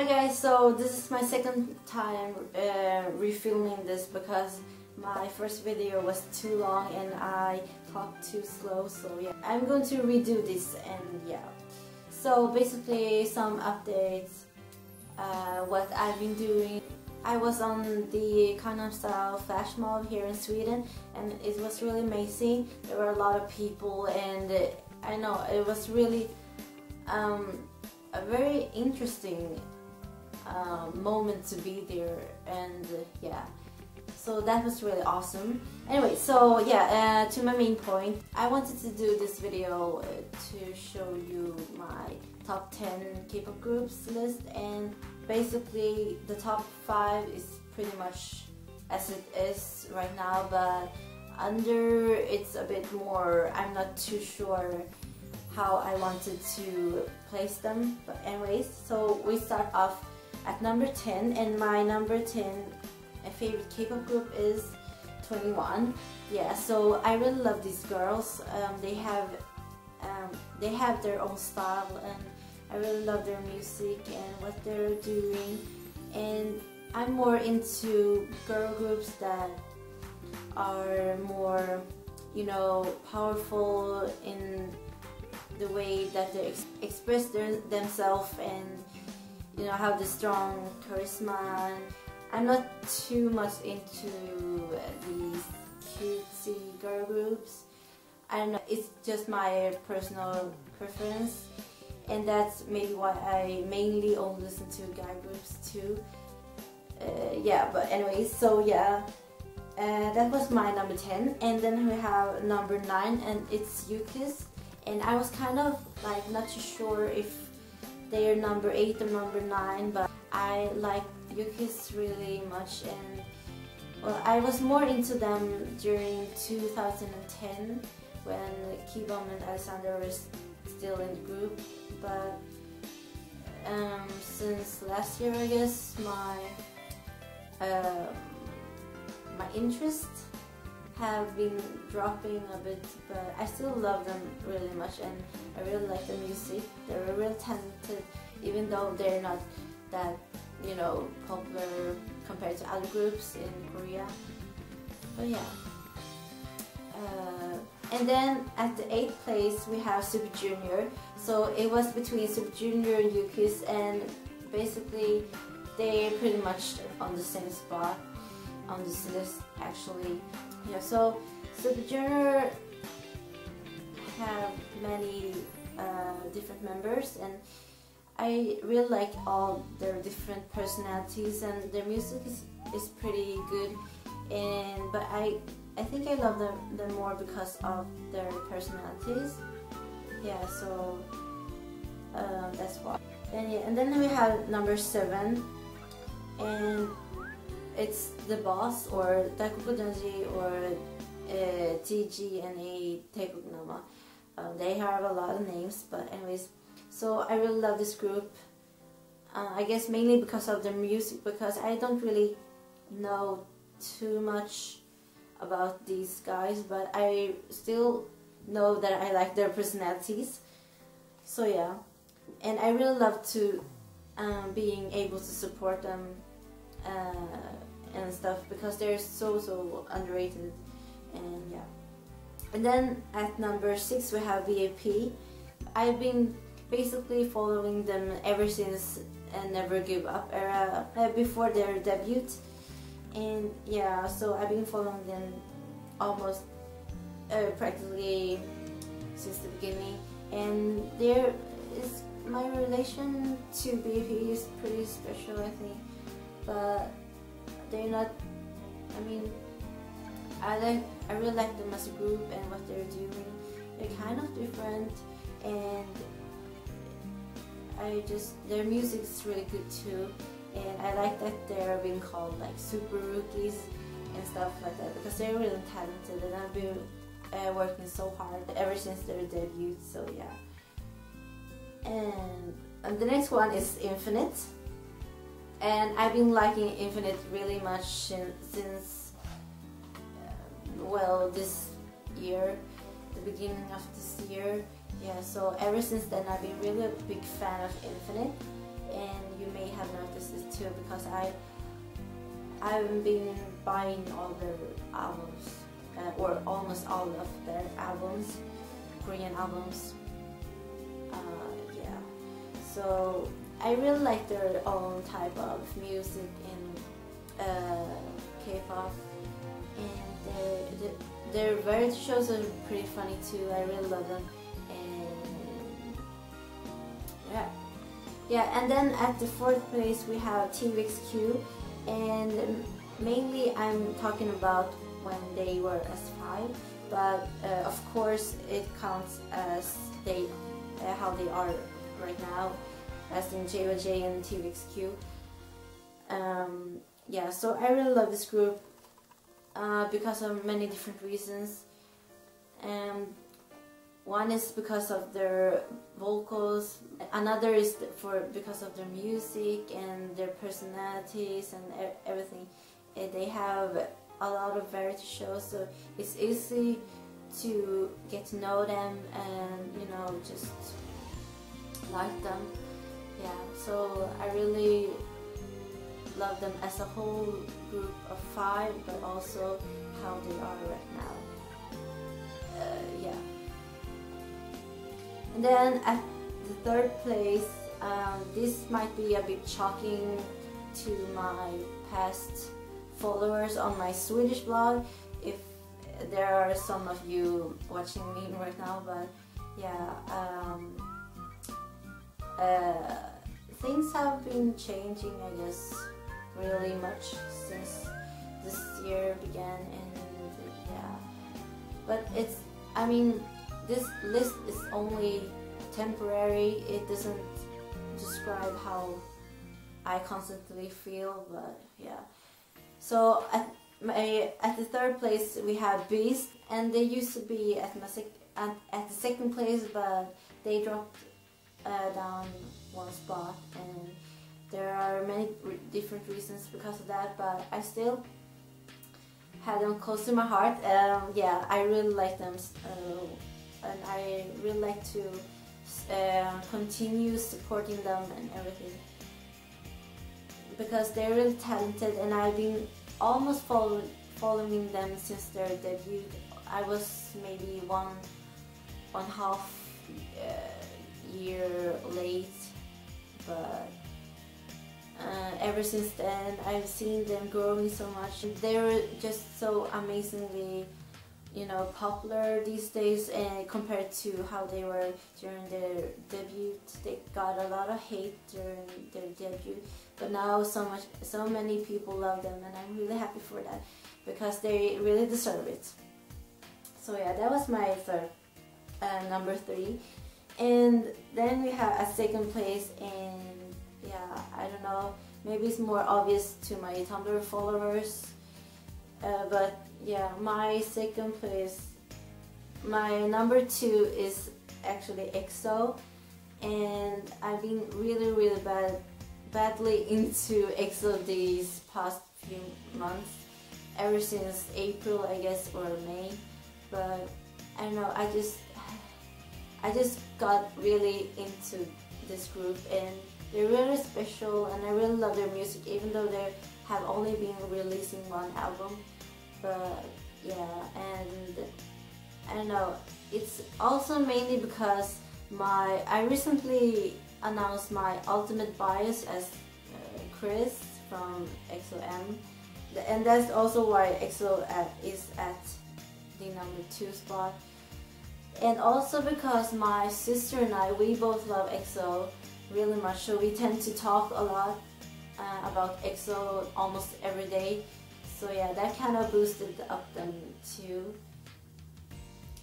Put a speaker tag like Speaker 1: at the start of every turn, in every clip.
Speaker 1: Hi guys, so this is my second time refilming this because my first video was too long and I talked too slow, so yeah. I'm going to redo this and yeah. So basically some updates, what I've been doing. I was on the Gangnam Style flash mob here in Sweden and it was really amazing. There were a lot of people and I know it was really a very interesting moment to be there, and yeah, so that was really awesome. Anyway, so yeah, to my main point, I wanted to do this video to show you my top 10 K-pop groups list, and basically the top 5 is pretty much as it is right now, but under it's a bit more, I'm not too sure how I wanted to place them, but anyways, so we start off at number 10, and my number 10 favorite K-pop group is 21. Yeah, so I really love these girls. They have their own style, and I really love their music and what they're doing. And I'm more into girl groups that are more, you know, powerful in the way that they express themselves, and you know, have the strong charisma. I'm not too much into these cutesy girl groups. I don't know, it's just my personal preference, and that's maybe why I mainly only listen to guy groups too. Yeah, but anyways, so yeah, that was my number 10, and then we have number 9, and it's Yuki's. And I was kind of like not too sure if they're number 8 or number 9, but I like Yuki's really much, and well, I was more into them during 2010 when Kibom and Alexander were still in the group, but since last year, I guess, my interest have been dropping a bit, but I still love them really much, and I really like the music. They're really talented, even though they're not that, you know, popular compared to other groups in Korea. But yeah. And then at the 8th place we have Super Junior. So it was between Super Junior and Yuki's, and basically they're pretty much on the same spot on this list actually. Yeah, so Super Junior have many different members, and I really like all their different personalities, and their music is pretty good, but I think I love them more because of their personalities. Yeah, so that's why. And then we have number 7, and it's The Boss, or Daikukodanji, or TGNA Teikokunama. They have a lot of names, but anyways, so I really love this group. I guess mainly because of their music, because I don't really know too much about these guys, but I still know that I like their personalities. So yeah, and I really love to being able to support them and stuff, because they're so underrated. And yeah, and then at number 6 we have VIP. I've been basically following them ever since Never Give Up era, before their debut, and yeah, so I've been following them almost practically since the beginning, and there is my relation to VIP is pretty special, I think, but they're not, I mean, I really like them as a group and what they're doing. They're kind of different, and their music is really good too, and I like that they're being called like super rookies and stuff like that, because they're really talented, and I've been working so hard ever since their debut. So yeah, and the next one is Infinite, and I've been liking Infinite really much since well, this year, the beginning of this year. Yeah, so ever since then I've been really a big fan of Infinite, and you may may have noticed this too, because I've been buying all their albums, or almost all of their albums, Korean albums. Yeah, so I really like their own type of music in K-pop, and their variety shows are pretty funny too. I really love them, and yeah. And then at the 4th place we have TVXQ, and mainly I'm talking about when they were S5, but of course it counts as how they are right now, as in JOJ and TVXQ. Yeah, so I really love this group because of many different reasons. One is because of their vocals, another is because of their music and their personalities and everything. They have a lot of variety shows, so it's easy to get to know them and, you know, just like them. Yeah, so I really love them as a whole group of 5, but also how they are right now. Yeah. And then at the 3rd place, this might be a bit shocking to my past followers on my Swedish blog, if there are some of you watching me right now, but yeah, things have been changing, I guess, really much since this year began, and yeah, but I mean, this list is only temporary. It doesn't describe how I constantly feel, but yeah. So at the 3rd place we have Beast, and they used to be at the 2nd place, but they dropped down 1 spot, and there are many different reasons because of that, but I still have them close to my heart. Yeah, I really like them, and I really like to continue supporting them and everything, because they're really talented, and I've been almost following them since their debut. I was maybe one half year late, but ever since then I've seen them growing so much. They're just so amazingly, you know, popular these days, and compared to how they were during their debut. They got a lot of hate during their debut, but now so many people love them, and I'm really happy for that, because they really deserve it. So yeah, that was my number 3. And then we have a 2nd place, and yeah, I don't know, maybe it's more obvious to my Tumblr followers, but yeah, my 2nd place, my number 2 is actually EXO, and I've been really badly into EXO these past few months, ever since April, I guess, or May. But I don't know, I just got really into this group, and they're really special, and I really love their music, even though they have only been releasing 1 album. But yeah, and I don't know, it's also mainly because I recently announced my ultimate bias as Chris from EXO-M, and that's also why EXO is at the number 2 spot. And also because my sister and I, we both love EXO really much, so we tend to talk a lot about EXO almost every day. So yeah, that kind of boosted up them too.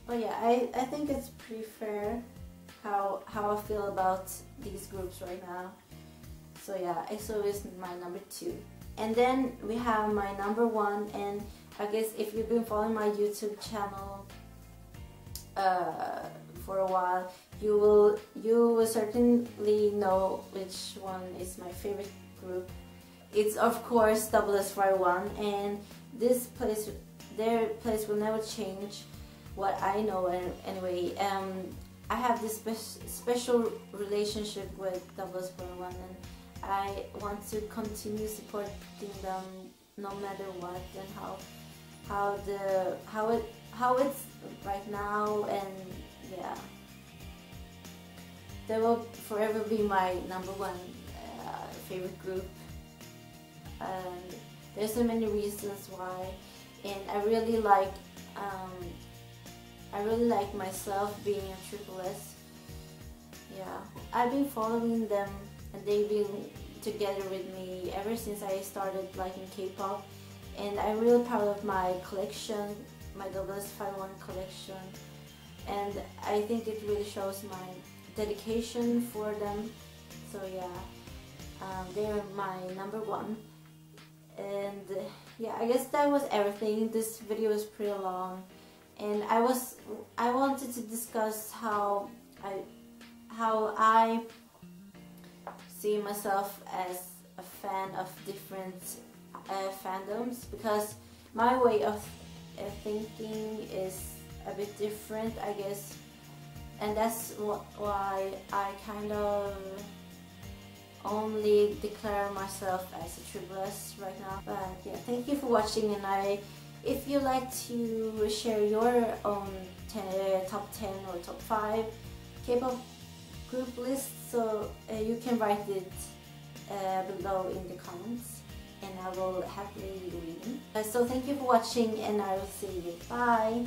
Speaker 1: But yeah, I think it's pretty fair how I feel about these groups right now. So yeah, EXO is my number 2. And then we have my number 1, and I guess if you've been following my YouTube channel for a while, you will certainly know which one is my favorite group. It's of course SSY1, and their place will never change, what I know anyway. I have this special relationship with SSY1, and I want to continue supporting them no matter what, and how it's right now, and yeah, they will forever be my #1 favorite group. And there's so many reasons why, and I really like myself being a Triple S. Yeah, I've been following them, and they've been together with me ever since I started liking K-pop, and I'm really proud of my collection, my SS51 collection, and I think it really shows my dedication for them. So yeah, they're my #1. And yeah, I guess that was everything. This video is pretty long, and I wanted to discuss how I see myself as a fan of different fandoms, because my way of thinking is a bit different, I guess, and that's why I kind of only declare myself as a Triple S right now. But yeah, thank you for watching, and if you like to share your own top 10 or top 5 K-pop group list, so you can write it below in the comments, and I will happily read them. So thank you for watching, and I will see you. Bye!